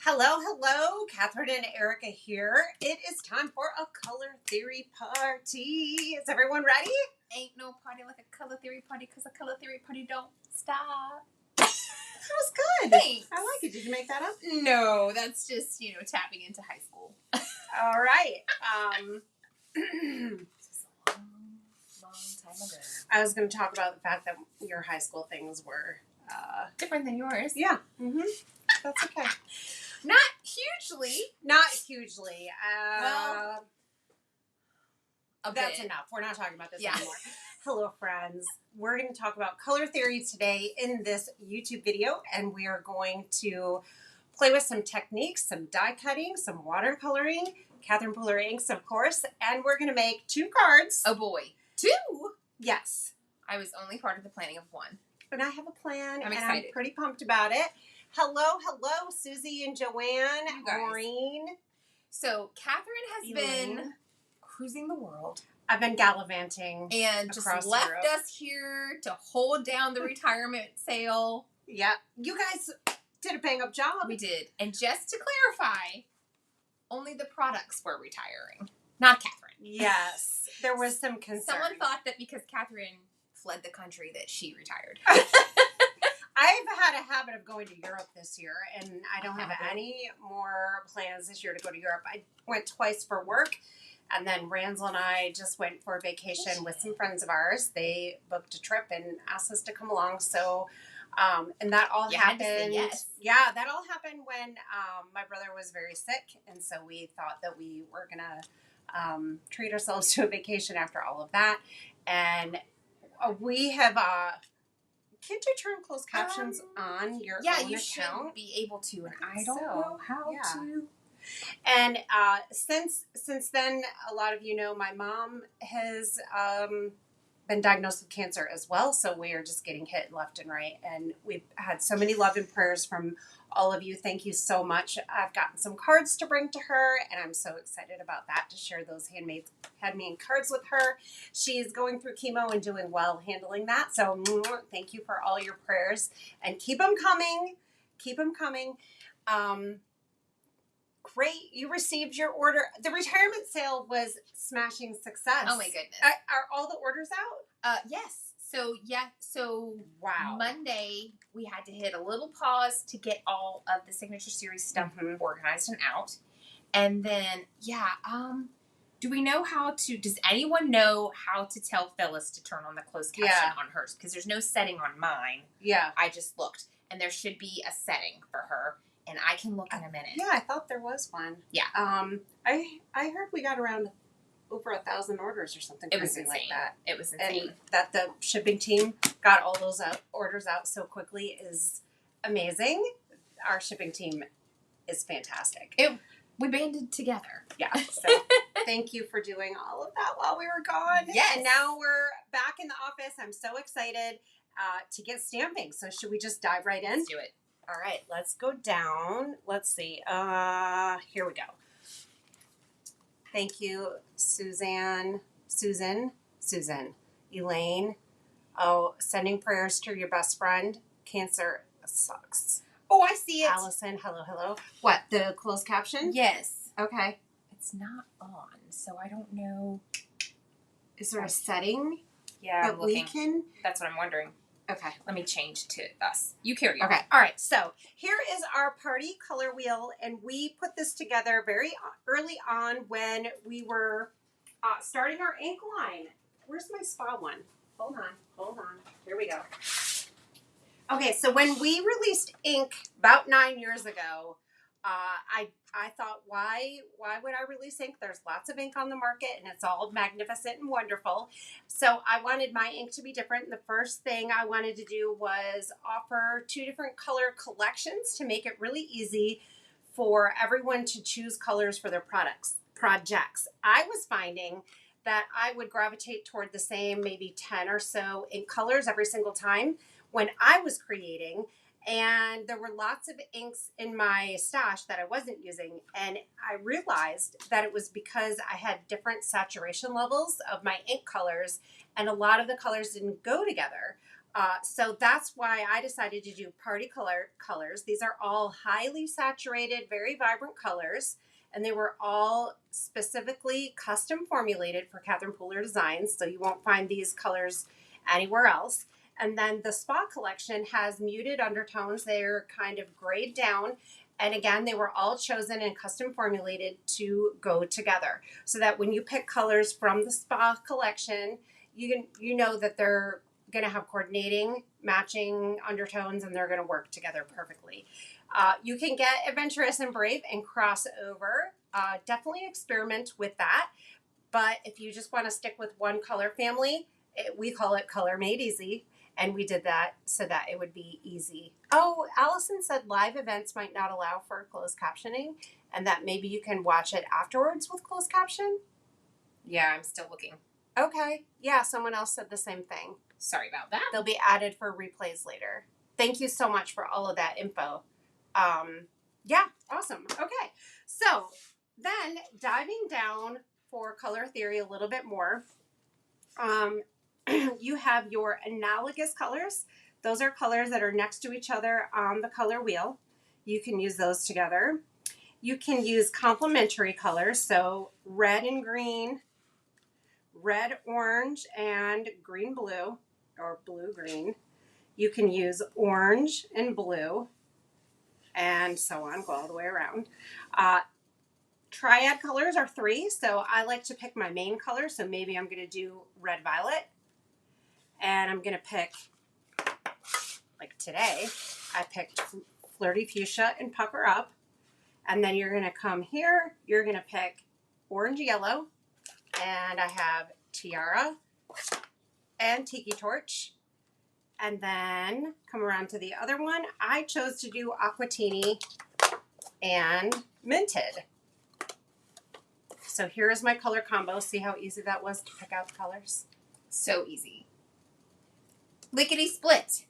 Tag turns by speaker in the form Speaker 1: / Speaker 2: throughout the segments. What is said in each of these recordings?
Speaker 1: Hello, hello, Catherine and Erica here. It is time for a color theory party. Is everyone ready?
Speaker 2: Ain't no party like a color theory party because a color theory party don't stop.
Speaker 1: That was good.
Speaker 2: Thanks.
Speaker 1: I like it. Did you make that up?
Speaker 2: No, that's just, tapping into high school.
Speaker 1: All right.
Speaker 2: Just a long time ago.
Speaker 1: I was going to talk about the fact that your high school things were
Speaker 2: Different than yours.
Speaker 1: Yeah. That's okay.
Speaker 2: Not hugely.
Speaker 1: Not hugely.
Speaker 2: Well,
Speaker 1: that's enough. We're not talking about this anymore. Hello, friends. We're going to talk about color theory today in this YouTube video, and we are going to play with some techniques, some die cutting, some watercoloring, Catherine Puller inks, of course, and we're going to make 2 cards.
Speaker 2: Oh boy. 2?
Speaker 1: Yes.
Speaker 2: I was only part of the planning of 1.
Speaker 1: And I have a plan,
Speaker 2: I'm
Speaker 1: and
Speaker 2: excited.
Speaker 1: I'm pretty pumped about it. Hello, Susie and Joanne, Maureen.
Speaker 2: So, Catherine has been cruising the world.
Speaker 1: I've been gallivanting
Speaker 2: and just left
Speaker 1: Europe.
Speaker 2: us here to hold down the retirement sale.
Speaker 1: Yeah. You guys did a bang-up job.
Speaker 2: We did. And just to clarify, only the products were retiring, not Catherine.
Speaker 1: Yes. There was some concern.
Speaker 2: Someone thought that because Catherine fled the country that she retired.
Speaker 1: I've had a habit of going to Europe this year, and I don't have any more plans this year to go to Europe. I went twice for work, and then Ranzel and I just went for a vacation with some friends of ours. They booked a trip and asked us to come along, so... and that all happened.
Speaker 2: Yes.
Speaker 1: Yeah, that all happened when my brother was very sick, and so we thought that we were gonna treat ourselves to a vacation after all of that. And we have. Can't you turn closed captions on your own account?
Speaker 2: Yeah, you should be able to, and I don't know how to.
Speaker 1: And since then, a lot of you know my mom has been diagnosed with cancer as well, so we are just getting hit left and right, and we've had so many love and prayers from all of you. Thank you so much. I've gotten some cards to bring to her, and I'm so excited about that, to share those handmade cards with her. She's going through chemo and doing well handling that, so thank you for all your prayers, and keep them coming. Great, you received your order. The retirement sale was smashing success.
Speaker 2: Oh my goodness.
Speaker 1: Are all the orders out?
Speaker 2: Yes. So
Speaker 1: wow.
Speaker 2: Monday we had to hit a little pause to get all of the Signature Series stuff organized and out. And then, do we know does anyone know how to tell Phyllis to turn on the closed caption on hers? Because there's no setting on mine.
Speaker 1: Yeah.
Speaker 2: I just looked, and there should be a setting for her. And I can look in a minute.
Speaker 1: Yeah, I thought there was one.
Speaker 2: Yeah.
Speaker 1: I heard we got around over 1,000 orders or something.
Speaker 2: It was insane.
Speaker 1: Like that.
Speaker 2: It was insane.
Speaker 1: And that the shipping team got all those orders out so quickly is amazing. Our shipping team is fantastic.
Speaker 2: We banded together.
Speaker 1: Yeah. So thank you for doing all of that while we were gone.
Speaker 2: Yes.
Speaker 1: And now we're back in the office. I'm so excited to get stamping. So should we just dive right in?
Speaker 2: Let's do it.
Speaker 1: All right, let's go down. Let's see. Here we go. Thank you, Susan, Elaine. Oh, sending prayers to your best friend. Cancer sucks.
Speaker 2: Oh, I see it.
Speaker 1: Allison, hello. What, the closed caption?
Speaker 2: Yes.
Speaker 1: Okay.
Speaker 2: It's not on, so I don't know.
Speaker 1: Is there a setting?
Speaker 2: Yeah,
Speaker 1: that we can?
Speaker 2: That's what I'm wondering.
Speaker 1: Okay.
Speaker 2: Let me change to us. You carry on.
Speaker 1: Okay. All right. So here is our party color wheel, and we put this together very early on when we were starting our ink line. Where's my spa one? Hold on. Here we go. Okay. So when we released ink about 9 years ago, I thought, why would I release ink? There's lots of ink on the market, and it's all magnificent and wonderful. So I wanted my ink to be different. And the first thing I wanted to do was offer 2 different color collections to make it really easy for everyone to choose colors for their projects. I was finding that I would gravitate toward the same maybe 10 or so ink colors every single time when I was creating. And there were lots of inks in my stash that I wasn't using. And I realized that it was because I had different saturation levels of my ink colors, and a lot of the colors didn't go together. So that's why I decided to do party colors. These are all highly saturated, very vibrant colors, and they were all specifically custom formulated for Catherine Pooler Designs, so you won't find these colors anywhere else. And then the Spa collection has muted undertones. They're kind of grayed down. And again, they were all chosen and custom formulated to go together, so that when you pick colors from the Spa collection, you know that they're going to have coordinating, matching undertones, and they're going to work together perfectly. You can get adventurous and brave and cross over. Definitely experiment with that. But if you just want to stick with one color family, we call it Color Made Easy. And we did that so that it would be easy. Oh, Allison said live events might not allow for closed captioning, and that maybe you can watch it afterwards with closed caption.
Speaker 2: Yeah, I'm still looking.
Speaker 1: Okay. Yeah, someone else said the same thing.
Speaker 2: Sorry about that.
Speaker 1: They'll be added for replays later. Thank you so much for all of that info. Yeah, awesome. Okay. So then diving down for color theory a little bit more, you have your analogous colors. Those are colors that are next to each other on the color wheel. You can use those together. You can use complementary colors, so red and green, red, orange, and green, blue, or blue, green. You can use orange and blue, and so on, go all the way around. Triad colors are 3, so I like to pick my main color, so maybe I'm going to do red, violet, and I'm going to pick, like today, I picked Flirty Fuchsia and Pucker Up, and then you're going to come here, you're going to pick orange, yellow, and I have Tiara and Tiki Torch. And then come around to the other one. I chose to do Aquatini and Minted. So here is my color combo. See how easy that was to pick out the colors?
Speaker 2: So easy. Lickety split.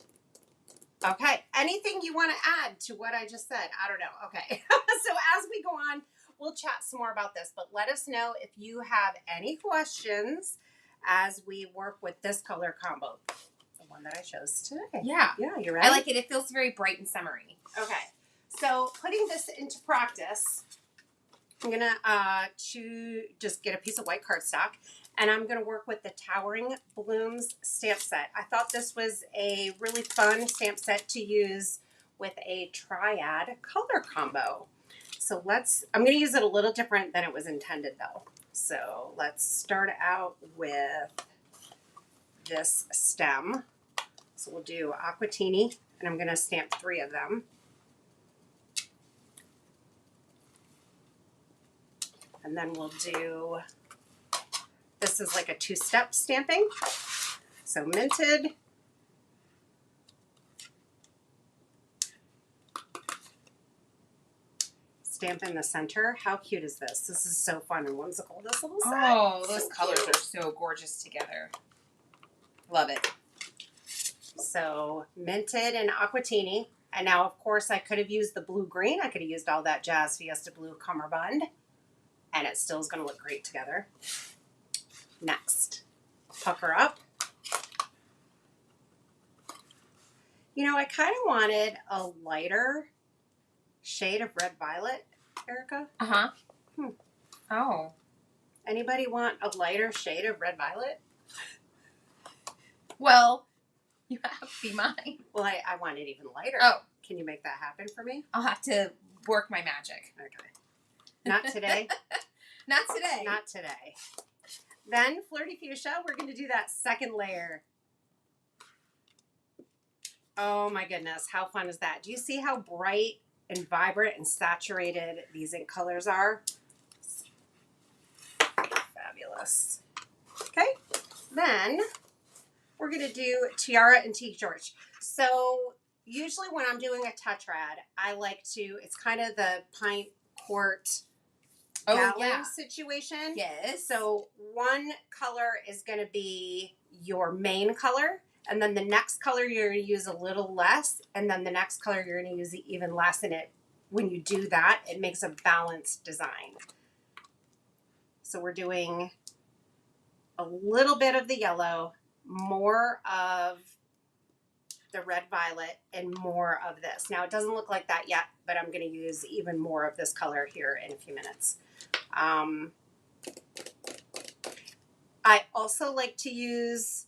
Speaker 1: Okay. Anything you want to add to what I just said? I don't know. Okay. So as we go on, we'll chat some more about this, but let us know if you have any questions as we work with this color combo. The one that I chose today.
Speaker 2: Yeah.
Speaker 1: Yeah, you're right.
Speaker 2: I like it. It feels very bright and summery.
Speaker 1: Okay. So putting this into practice, I'm going to just get a piece of white cardstock, and I'm going to work with the Towering Blooms stamp set. I thought this was a really fun stamp set to use with a Triad color combo. So I'm going to use it a little different than it was intended though. So let's start out with this stem. So we'll do Aquatini, and I'm going to stamp 3 of them. And then we'll do, this is like a 2-step stamping. So Minted, stamp in the center. How cute is this? This is so fun and whimsical, this little set.
Speaker 2: Oh, those
Speaker 1: so
Speaker 2: colors
Speaker 1: cute.
Speaker 2: are so gorgeous together. Love it.
Speaker 1: So Minted and Aquatini. And now, of course, I could have used the blue-green. I could have used all that Jazz Fiesta Blue Cummerbund. And it still is going to look great together. Next, Pucker Up. You know, I kind of wanted a lighter shade of red violet, Erica.
Speaker 2: Uh-huh. Oh.
Speaker 1: Anybody want a lighter shade of red violet?
Speaker 2: Well, you have to be mine.
Speaker 1: Well, I want it even lighter.
Speaker 2: Oh.
Speaker 1: Can you make that happen for me?
Speaker 2: I'll have to work my magic.
Speaker 1: Okay. Not today.
Speaker 2: Not today.
Speaker 1: Not today. Then Flirty Fuchsia, we're going to do that second layer. Oh my goodness, how fun is that? Do you see how bright and vibrant and saturated these ink colors are? Fabulous. Okay, then we're going to do Tiara and Tiki Torch. So usually when I'm doing a tetrad, I like to, it's kind of the pint quart gallon situation.
Speaker 2: Yes.
Speaker 1: So one color is going to be your main color, and then the next color you're going to use a little less, and then the next color you're going to use even less in it. When you do that, it makes a balanced design. So we're doing a little bit of the yellow, more of the red violet and more of this. Now it doesn't look like that yet, but I'm going to use even more of this color here in a few minutes. I also like to use,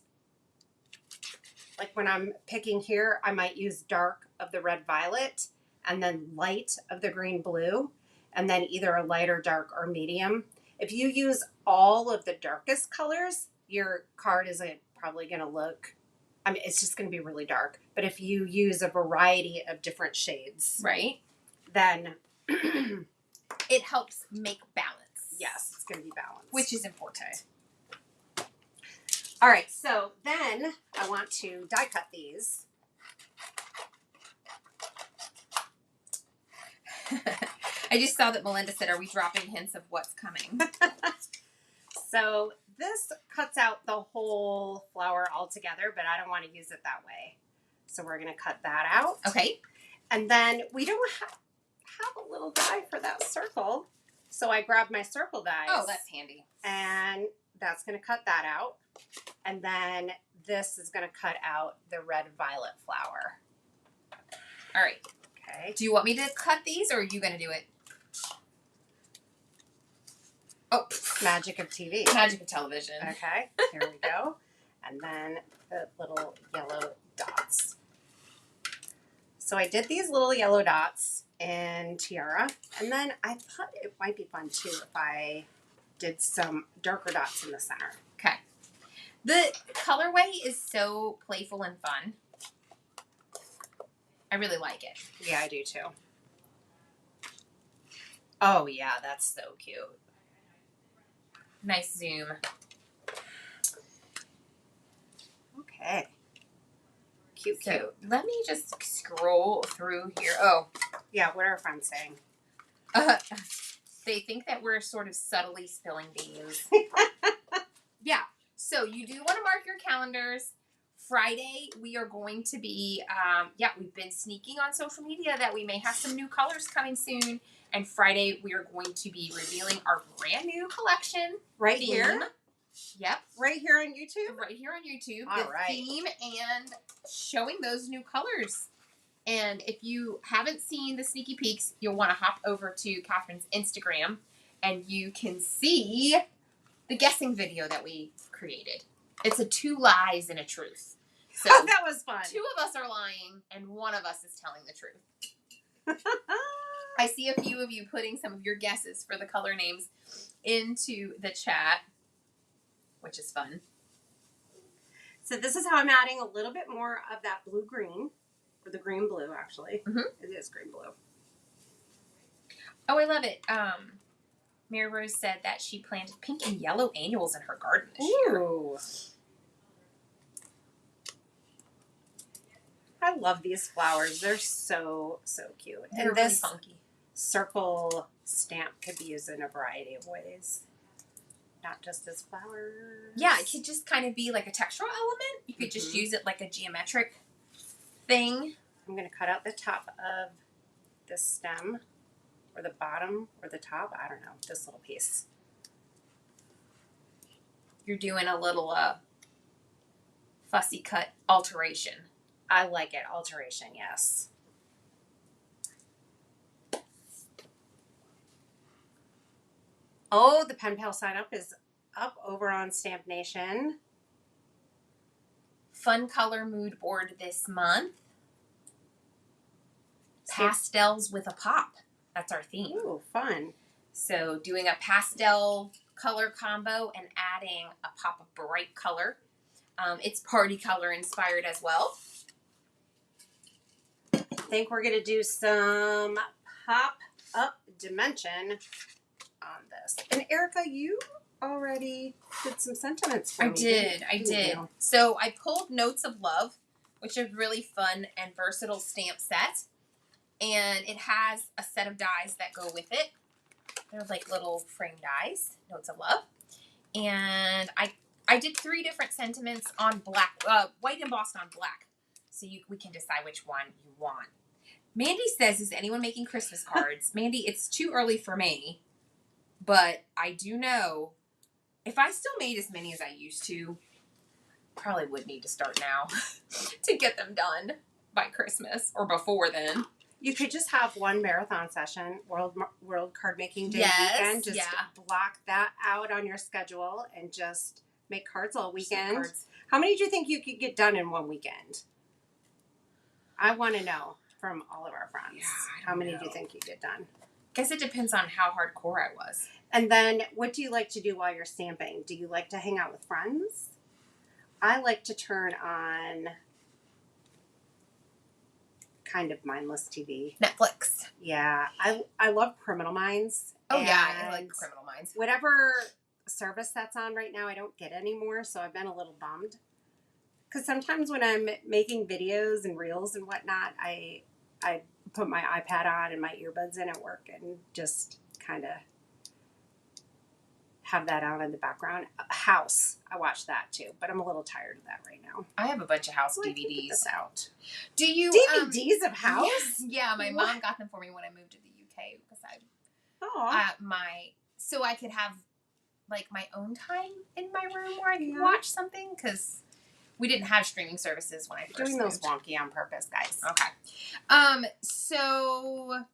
Speaker 1: like when I'm picking here, I might use dark of the red violet and then light of the green blue, and then either a light or dark or medium. If you use all of the darkest colors, your card isn't probably going to look, I mean, it's just going to be really dark. But if you use a variety of different shades,
Speaker 2: Right.
Speaker 1: then
Speaker 2: It helps make balance.
Speaker 1: yes, it's going to be balanced.
Speaker 2: Which is important.
Speaker 1: All right, so then I want to die cut these.
Speaker 2: I just saw that Melinda said, are we dropping hints of what's coming?
Speaker 1: So this cuts out the whole flower altogether, but I don't want to use it that way. So we're going to cut that out.
Speaker 2: Okay.
Speaker 1: And then we don't have a little die for that circle. So I grabbed my circle dies.
Speaker 2: Oh, that's handy.
Speaker 1: And that's going to cut that out. And then this is going to cut out the red violet flower.
Speaker 2: All right.
Speaker 1: Okay.
Speaker 2: Do you want me to cut these, or are you going to do it? Oh.
Speaker 1: Magic of TV.
Speaker 2: Magic of television.
Speaker 1: Okay, here we go. And then the little yellow dots. So I did these little yellow dots in Tiara. And then I thought it might be fun too if I did some darker dots in the center.
Speaker 2: Okay. The colorway is so playful and fun. I really like it.
Speaker 1: Yeah, I do too. Oh yeah, that's so cute.
Speaker 2: Nice zoom.
Speaker 1: Okay. Cute,
Speaker 2: So
Speaker 1: cute.
Speaker 2: let me just scroll through here. Oh,
Speaker 1: Yeah, what are our friends saying?
Speaker 2: they think that we're sort of subtly spilling beans. Yeah. So you do want to mark your calendars. Friday, we are going to be, we've been sneaking on social media that we may have some new colors coming soon. And Friday, we are going to be revealing our brand new collection.
Speaker 1: Right
Speaker 2: theme.
Speaker 1: here?
Speaker 2: Yep.
Speaker 1: Right here on YouTube?
Speaker 2: Right here on YouTube.
Speaker 1: All
Speaker 2: the
Speaker 1: right.
Speaker 2: theme and showing those new colors. And if you haven't seen the sneaky peeks, you'll want to hop over to Catherine's Instagram and you can see the guessing video that we created. It's a 2 lies and a truth. So
Speaker 1: Oh, that was fun.
Speaker 2: 2 of us are lying and 1 of us is telling the truth. I see a few of you putting some of your guesses for the color names into the chat, which is fun.
Speaker 1: So this is how I'm adding a little bit more of that blue-green, or the green-blue, actually.
Speaker 2: Mhm.
Speaker 1: It is green-blue.
Speaker 2: Oh, I love it. Mary Rose said that she planted pink and yellow annuals in her garden this year.
Speaker 1: Ooh. I love these flowers. They're so, so cute.
Speaker 2: They're
Speaker 1: And
Speaker 2: really
Speaker 1: this
Speaker 2: funky.
Speaker 1: circle stamp could be used in a variety of ways. Not just as flowers.
Speaker 2: Yeah, it could just kind of be like a textural element. You could just use it like a geometric thing.
Speaker 1: I'm going to cut out the top of the stem, or the bottom, or the top. I don't know. This little piece.
Speaker 2: You're doing a little fussy cut alteration.
Speaker 1: I like it. Alteration, yes. Oh, the pen pal sign up is up over on Stamp Nation.
Speaker 2: Fun color mood board this month. Pastels with a pop. That's our theme.
Speaker 1: Ooh, fun.
Speaker 2: So doing a pastel color combo and adding a pop of bright color. It's party color inspired as well.
Speaker 1: I think we're going to do some pop-up dimension on this. And Erica, you already did some sentiments for
Speaker 2: I
Speaker 1: me.
Speaker 2: did.
Speaker 1: You?
Speaker 2: So I pulled Notes of Love, which is a really fun and versatile stamp set. And it has a set of dies that go with it. They're like little frame dies, Notes of Love. And I did 3 different sentiments on black, white embossed on black. So we can decide which one you want. Mandy says, is anyone making Christmas cards? Mandy, it's too early for me. But I do know, if I still made as many as I used to, probably would need to start now to get them done by Christmas or before then.
Speaker 1: You could just have one marathon session, World Card Making Day weekend. Just block that out on your schedule and just make cards all weekend. How many do you think you could get done in one weekend? I want to know from all of our friends. Yeah, how many do you think you get done?
Speaker 2: Guess it depends on how hardcore I was.
Speaker 1: And then what do you like to do while you're stamping? Do you like to hang out with friends? I like to turn on kind of mindless TV.
Speaker 2: Netflix.
Speaker 1: Yeah. I love Criminal Minds.
Speaker 2: Oh, yeah. I like Criminal Minds.
Speaker 1: Whatever service that's on right now, I don't get anymore, so I've been a little bummed. Because sometimes when I'm making videos and reels and whatnot, I put my iPad on and my earbuds in at work and just kind of have that on in the background. House, I watch that too, but I'm a little tired of that right now.
Speaker 2: I have a bunch of House DVDs
Speaker 1: out.
Speaker 2: Do you
Speaker 1: DVDs of House?
Speaker 2: Yes. Yeah, my mom got them for me when I moved to the UK because so I could have like my own time in my room where I could watch something because we didn't have streaming services when I first
Speaker 1: doing
Speaker 2: moved.
Speaker 1: Those wonky on purpose, guys.
Speaker 2: Okay. So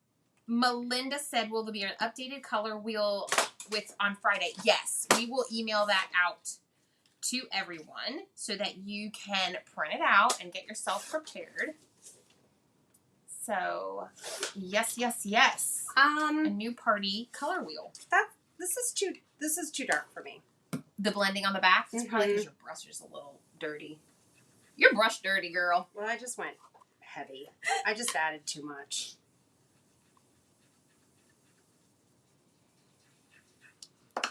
Speaker 2: Melinda said, will there be an updated color wheel on Friday? Yes, we will email that out to everyone so that you can print it out and get yourself prepared. So, yes. A new party color wheel.
Speaker 1: This is too dark for me.
Speaker 2: The blending on the back? It's probably because your brush is a little dirty. Your brush dirty, girl.
Speaker 1: Well, I just went heavy. I just added too much.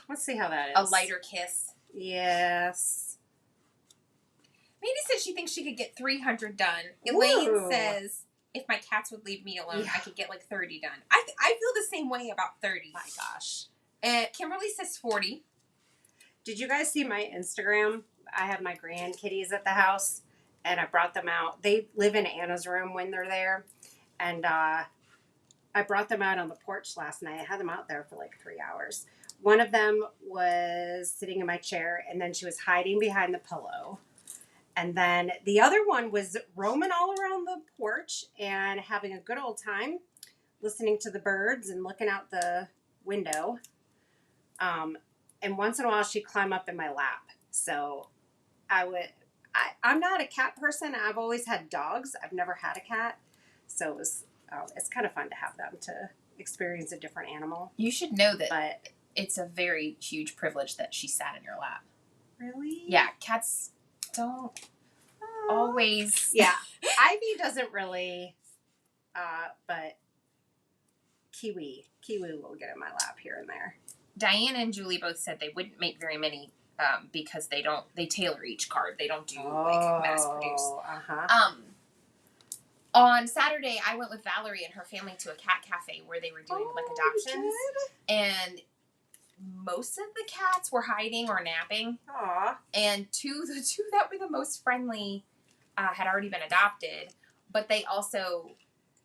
Speaker 1: Let's see how that is.
Speaker 2: A lighter kiss.
Speaker 1: Yes.
Speaker 2: Mandy says she thinks she could get 300 done. Elaine says if my cats would leave me alone, I could get like 30 done. I feel the same way about 30.
Speaker 1: My gosh.
Speaker 2: Kimberly says 40.
Speaker 1: Did you guys see my Instagram? I have my grandkitties at the house, and I brought them out. They live in Anna's room when they're there, and I brought them out on the porch last night. I had them out there for like 3 hours. One of them was sitting in my chair, and then she was hiding behind the pillow. And then the other one was roaming all around the porch and having a good old time, listening to the birds and looking out the window. And once in a while, she'd climb up in my lap. So I'm not a cat person. I've always had dogs. I've never had a cat. So it's kind of fun to have them to experience a different animal.
Speaker 2: You should know that it's a very huge privilege that she sat in your lap.
Speaker 1: Really?
Speaker 2: Yeah, cats don't always.
Speaker 1: Yeah, Ivy doesn't really, but Kiwi will get in my lap here and there.
Speaker 2: Diana and Julie both said they wouldn't make very many because they tailor each card. They don't do like mass produce. On Saturday, I went with Valerie and her family to a cat cafe where they were doing like adoptions, and most of the cats were hiding or napping.
Speaker 1: Aww. And
Speaker 2: the two that were the most friendly had already been adopted, but they also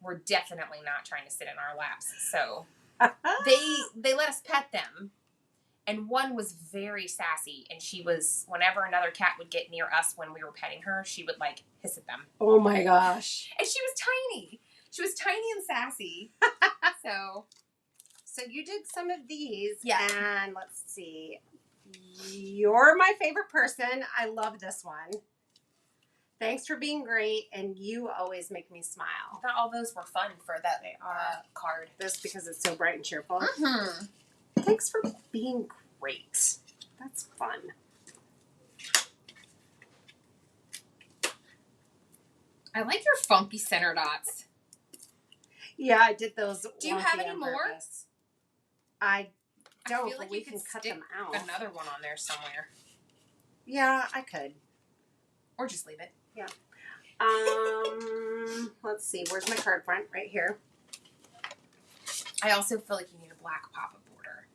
Speaker 2: were definitely not trying to sit in our laps. So they let us pet them. And one was very sassy, and she was, whenever another cat would get near us when we were petting her, she would like hiss at them.
Speaker 1: Oh my gosh.
Speaker 2: And she was tiny. She was tiny and sassy.
Speaker 1: So you did some of these.
Speaker 2: Yeah.
Speaker 1: And let's see. You're my favorite person. I love this one. Thanks for being great, and you always make me smile.
Speaker 2: I thought all those were fun for that card.
Speaker 1: This because it's so bright and cheerful.
Speaker 2: Mm-hmm.
Speaker 1: Thanks for being great. That's fun.
Speaker 2: I like your funky center dots.
Speaker 1: Yeah, I did those.
Speaker 2: Do you have any more?
Speaker 1: I don't,
Speaker 2: feel like
Speaker 1: but we
Speaker 2: you
Speaker 1: can cut them out.
Speaker 2: Another one on there somewhere.
Speaker 1: Yeah, I could.
Speaker 2: Or just leave it.
Speaker 1: Yeah. Let's see. Where's my card front? Right here.
Speaker 2: I also feel like you need a black pop-up border.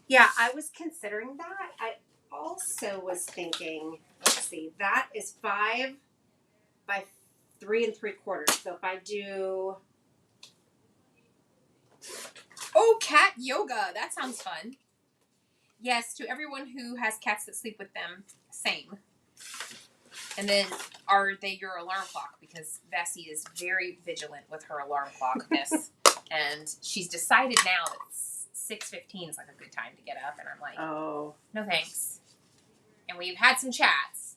Speaker 1: Yeah, I was considering that. I also was thinking, let's see, that is 5 by 3 3/4. So if I do...
Speaker 2: Oh, cat yoga. That sounds fun. Yes, to everyone who has cats that sleep with them, same. And then, are they your alarm clock? Because Bessie is very vigilant with her alarm clockness. And she's decided now that 6:15 is like a good time to get up. And I'm like,
Speaker 1: Oh.
Speaker 2: no thanks. And we've had some chats.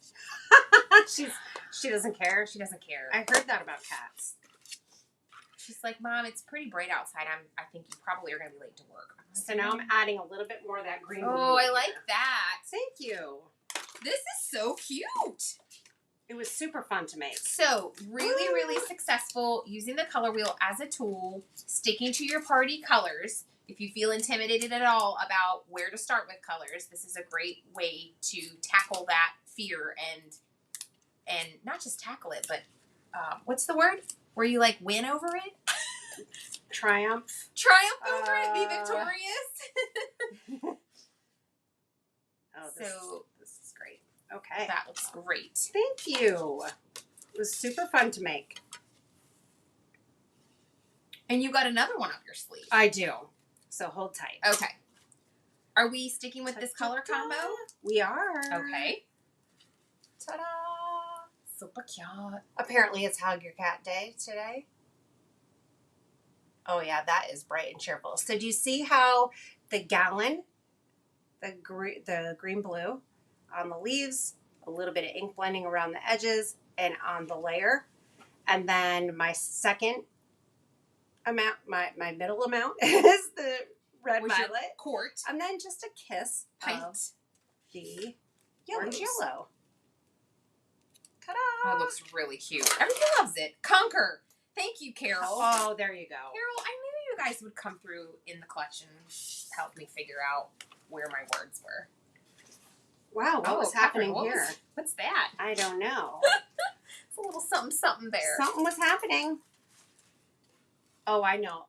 Speaker 1: She doesn't care.
Speaker 2: She doesn't care.
Speaker 1: I heard that about cats.
Speaker 2: She's like, Mom, it's pretty bright outside. I think you probably are going to be late to work. Like,
Speaker 1: So now I'm adding a little bit more of that green.
Speaker 2: Oh, I like that.
Speaker 1: Thank you.
Speaker 2: This is so cute.
Speaker 1: It was super fun to make.
Speaker 2: So, really, really successful using the color wheel as a tool, sticking to your party colors. If you feel intimidated at all about where to start with colors, this is a great way to tackle that fear and not just tackle it, but what's the word? Where you like win over it?
Speaker 1: Triumph.
Speaker 2: Triumph over it, be victorious.
Speaker 1: Oh, this is great. Okay.
Speaker 2: That looks great.
Speaker 1: Thank you. It was super fun to make.
Speaker 2: And you got another one up your sleeve.
Speaker 1: I do. So hold tight.
Speaker 2: Okay. Are we sticking with this color combo?
Speaker 1: We are.
Speaker 2: Okay. Ta-da! Super cute.
Speaker 1: Apparently it's Hug Your Cat Day today. Oh yeah, that is bright and cheerful. So do you see how the gallon, the green blue on the leaves, a little bit of ink blending around the edges and on the layer, and then my second amount, my middle amount is the red violet,
Speaker 2: Court.
Speaker 1: and then just a kiss of the orange yellow. Ta-da!
Speaker 2: That looks really cute. Everybody loves it. Conquer. Thank you, Carol.
Speaker 1: Oh, there you go.
Speaker 2: Carol, I knew you guys would come through in the clutch and help me figure out where my words were.
Speaker 1: Wow, what was happening here?
Speaker 2: What's that?
Speaker 1: I don't know.
Speaker 2: It's a little something there.
Speaker 1: Something was happening. Oh, I know.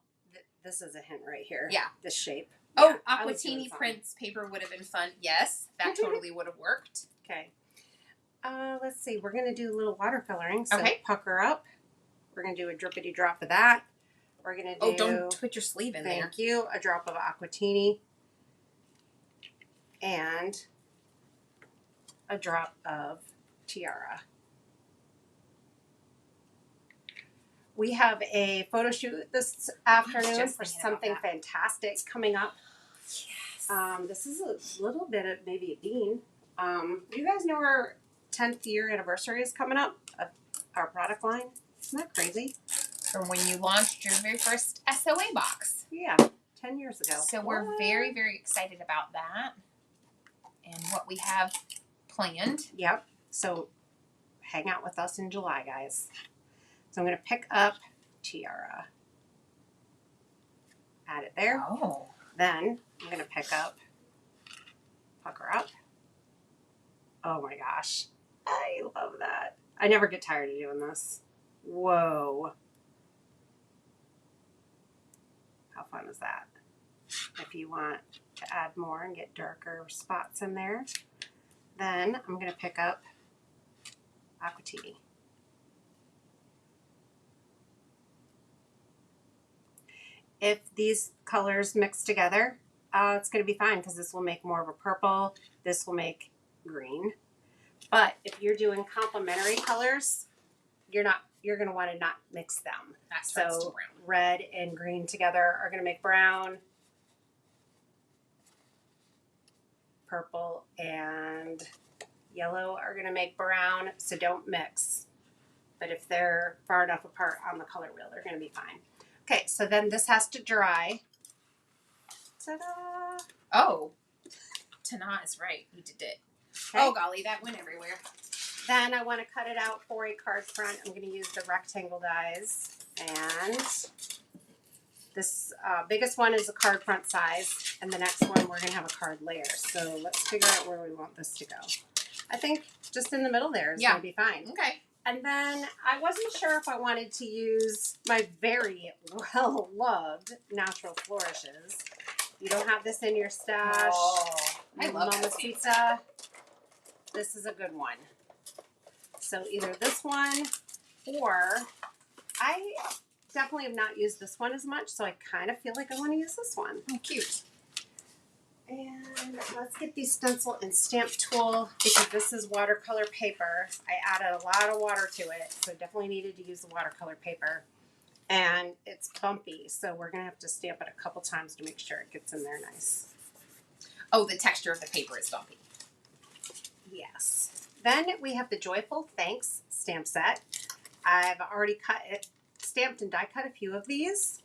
Speaker 1: This is a hint right here.
Speaker 2: Yeah.
Speaker 1: This shape.
Speaker 2: Oh,
Speaker 1: Yeah, I was doing
Speaker 2: Aquatini
Speaker 1: something.
Speaker 2: prints paper would have been fun. Yes, that totally would have worked.
Speaker 1: Okay. Let's see. We're going to do a little watercoloring. So
Speaker 2: Okay.
Speaker 1: pucker up. We're going to do a drippity drop of that. We're going to do...
Speaker 2: Oh, don't put your sleeve in there.
Speaker 1: Thank you. A drop of Aquatini. And a drop of Tiara. We have a photo shoot this afternoon
Speaker 2: just
Speaker 1: for
Speaker 2: thinking about
Speaker 1: something
Speaker 2: that.
Speaker 1: fantastic coming up.
Speaker 2: Yes.
Speaker 1: This is a little bit of maybe a bean. You guys know our 10th year anniversary is coming up of our product line. Isn't that crazy?
Speaker 2: From when you launched your very first SOA box.
Speaker 1: Yeah, 10 years ago.
Speaker 2: So we're very, very excited about that and what we have planned.
Speaker 1: Yep. So hang out with us in July, guys. So I'm going to pick up Tiara. Add it there.
Speaker 2: Oh.
Speaker 1: Then I'm going to pick up Pucker Up. Oh my gosh. I love that. I never get tired of doing this. Whoa. How fun is that? If you want to add more and get darker spots in there, then I'm going to pick up Aquatini. If these colors mix together, it's going to be fine because this will make more of a purple. This will make green. But if you're doing complementary colors, you're going to want to not mix them.
Speaker 2: That starts to
Speaker 1: So
Speaker 2: brown.
Speaker 1: red and green together are going to make brown. Purple and yellow are going to make brown. So don't mix. But if they're far enough apart on the color wheel, they're going to be fine. Okay, so then this has to dry. Ta-da!
Speaker 2: Oh. Tana is right. You did it.
Speaker 1: Okay.
Speaker 2: Oh, golly, that went everywhere.
Speaker 1: Then I want to cut it out for a card front. I'm going to use the rectangle dies. And this biggest one is a card front size. And the next one, we're going to have a card layer. So let's figure out where we want this to go. I think just in the middle there is going to be fine.
Speaker 2: Okay.
Speaker 1: And then I wasn't sure if I wanted to use my very well-loved Natural Flourishes. You don't have this in your stash.
Speaker 2: Oh, I love that
Speaker 1: Mamacita. This is a good one. So either this one or I definitely have not used this one as much, so I kind of feel like I want to use this one.
Speaker 2: Oh, cute.
Speaker 1: And let's get the stencil and stamp tool because this is watercolor paper. I added a lot of water to it, so definitely needed to use the watercolor paper. And it's bumpy, so we're going to have to stamp it a couple times to make sure it gets in there nice.
Speaker 2: Oh, the texture of the paper is bumpy.
Speaker 1: Yes. Then we have the Joyful Thanks stamp set. I've already stamped and die cut a few of these,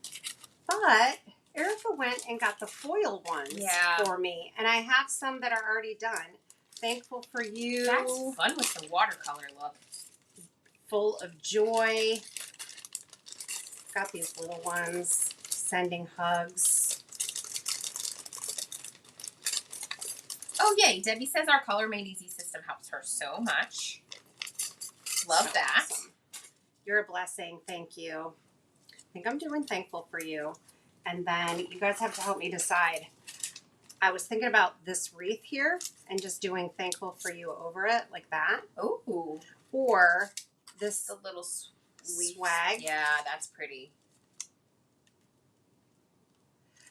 Speaker 1: but Erica went and got the foil ones for me, and I have some that are already done. Thankful for you.
Speaker 2: That's fun with the watercolor look.
Speaker 1: Full of joy. Got these little ones. Sending hugs.
Speaker 2: Oh, yay. Debbie says our Color Made Easy system helps her so much. Love
Speaker 1: So
Speaker 2: that.
Speaker 1: awesome. You're a blessing. Thank you. I think I'm doing Thankful for you. And then you guys have to help me decide. I was thinking about this wreath here and just doing Thankful for you over it like that.
Speaker 2: Ooh.
Speaker 1: Or this
Speaker 2: The little
Speaker 1: swag.
Speaker 2: Yeah, that's pretty.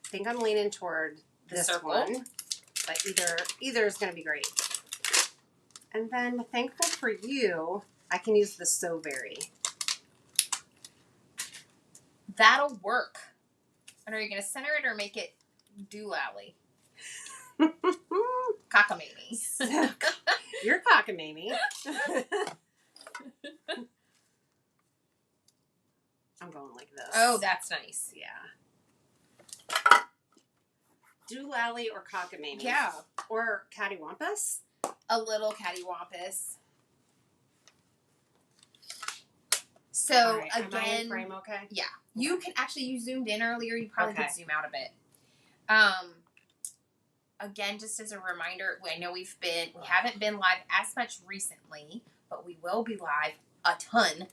Speaker 1: I think I'm leaning toward this
Speaker 2: circle
Speaker 1: one. But either is going to be great. And then Thankful for you, I can use the So Very.
Speaker 2: That'll work. And are you going to center it or make it doolally? Cockamamie.
Speaker 1: You're cockamamie. I'm going like this.
Speaker 2: Oh, that's nice.
Speaker 1: Yeah. Doolally or cockamamie.
Speaker 2: Yeah.
Speaker 1: Or cattywampus.
Speaker 2: A little cattywampus. So,
Speaker 1: All right,
Speaker 2: again,
Speaker 1: am I in frame okay?
Speaker 2: Yeah. You can actually, you zoomed in earlier. You probably could zoom out a bit. Again, just as a reminder, I know we haven't been live as much recently, but we will be live a ton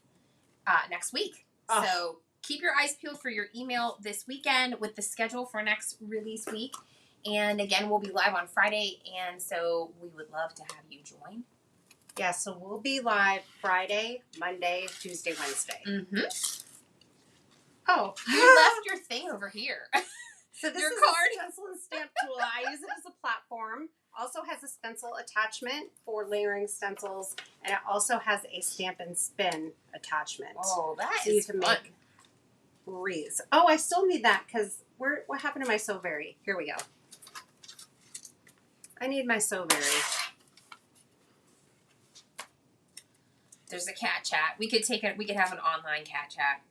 Speaker 2: next week.
Speaker 1: Oh.
Speaker 2: So keep your eyes peeled for your email this weekend with the schedule for next release week. And again, we'll be live on Friday, and so we would love to have you join.
Speaker 1: Yeah, so we'll be live Friday, Monday, Tuesday, Wednesday.
Speaker 2: Mm-hmm.
Speaker 1: Oh.
Speaker 2: You left your thing over here.
Speaker 1: So this
Speaker 2: Your
Speaker 1: is
Speaker 2: card.
Speaker 1: a stencil and stamp tool. I use it as a platform. Also has a stencil attachment for layering stencils, and it also has a stamp and spin attachment.
Speaker 2: Oh, that
Speaker 1: so
Speaker 2: is
Speaker 1: you can
Speaker 2: fun.
Speaker 1: make wreaths. Oh, I still need that because what happened to my So Very? Here we go. I need my So Very.
Speaker 2: There's a cat chat. We could have an online cat chat.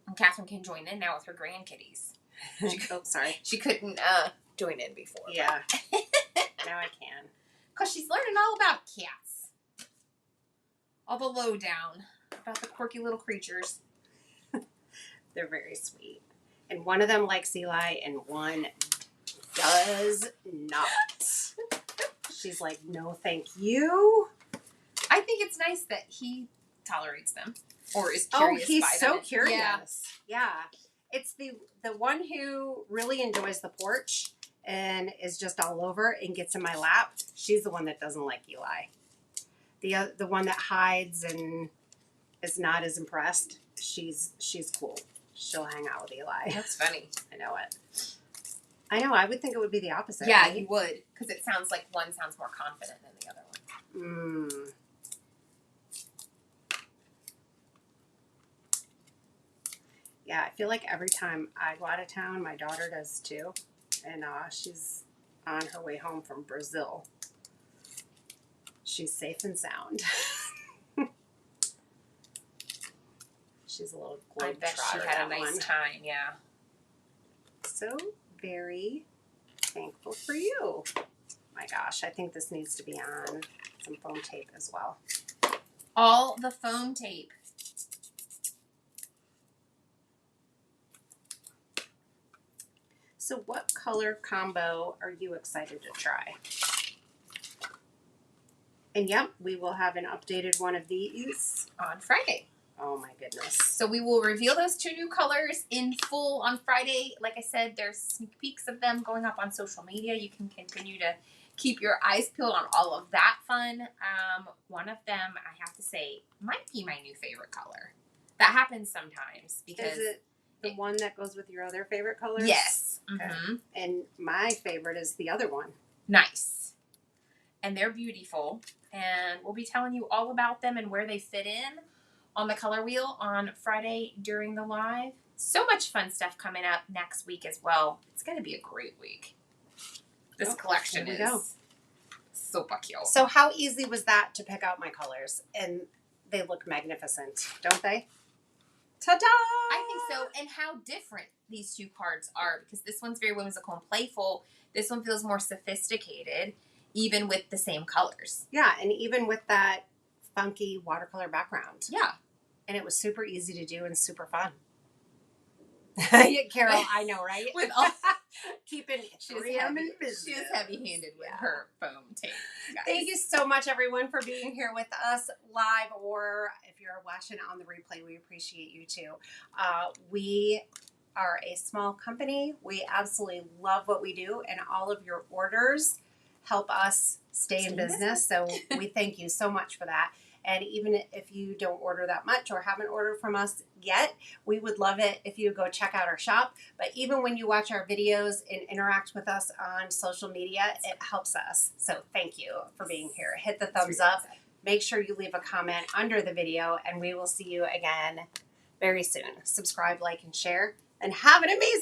Speaker 2: And Catherine can join in now with her grandkitties.
Speaker 1: Oh, sorry.
Speaker 2: She couldn't join in before.
Speaker 1: Yeah. Now I can.
Speaker 2: Because she's learning all about cats. All the lowdown about the quirky little creatures.
Speaker 1: They're very sweet. And one of them likes Eli and one does not. She's like, no, thank you.
Speaker 2: I think it's nice that he tolerates them. Or is curious
Speaker 1: Oh, he's
Speaker 2: by
Speaker 1: so
Speaker 2: them.
Speaker 1: curious. Yeah. It's the one who really enjoys the porch and is just all over and gets in my lap. She's the one that doesn't like Eli. The one that hides and is not as impressed. She's cool. She'll hang out with Eli.
Speaker 2: That's funny.
Speaker 1: I know it. I know. I would think it would be the opposite.
Speaker 2: Yeah,
Speaker 1: right?
Speaker 2: you would. Because it sounds like one sounds more confident than the other one.
Speaker 1: Yeah, I feel like every time I go out of town, my daughter does too. And she's on her way home from Brazil. She's safe and sound. She's a little globetrotter.
Speaker 2: I bet she had a nice time, yeah.
Speaker 1: So very thankful for you. My gosh, I think this needs to be on some foam tape as well.
Speaker 2: All the foam tape.
Speaker 1: So what color combo are you excited to try? And yep, we will have an updated one of these
Speaker 2: On Friday.
Speaker 1: Oh my goodness.
Speaker 2: So we will reveal those two new colors in full on Friday. Like I said, there's sneak peeks of them going up on social media. You can continue to keep your eyes peeled on all of that fun. One of them, I have to say, might be my new favorite color. That happens sometimes because
Speaker 1: Is it the one that goes with your other favorite colors?
Speaker 2: yes, Mm-hmm.
Speaker 1: And my favorite is the other one.
Speaker 2: Nice. And they're beautiful. And we'll be telling you all about them and where they fit in on the color wheel on Friday during the live. So much fun stuff coming up next week as well. It's going to be a great week. This collection is super cute.
Speaker 1: So how easy was that to pick out my colors? And they look magnificent, don't they? Ta-da!
Speaker 2: I think so. And how different these two cards are, because this one's very whimsical and playful. This one feels more sophisticated, even with the same colors.
Speaker 1: Yeah, and even with that funky watercolor background.
Speaker 2: Yeah.
Speaker 1: And it was super easy to do and super fun. Yeah, Carol, I know, right?
Speaker 2: With all,
Speaker 1: keeping
Speaker 2: she is heavy-handed with her foam tape. Guys.
Speaker 1: Thank you so much, everyone, for being here with us live, or if you're watching on the replay, we appreciate you too. We are a small company. We absolutely love what we do, and all of your orders help us stay in business. So we thank you so much for that. And even if you don't order that much or haven't ordered from us yet, we would love it if you go check out our shop. But even when you watch our videos and interact with us on social media, it helps us. So thank you for being here. Hit the thumbs up. Make sure you leave a comment under the video, and we will see you again very soon. Subscribe, like, and share, and have an amazing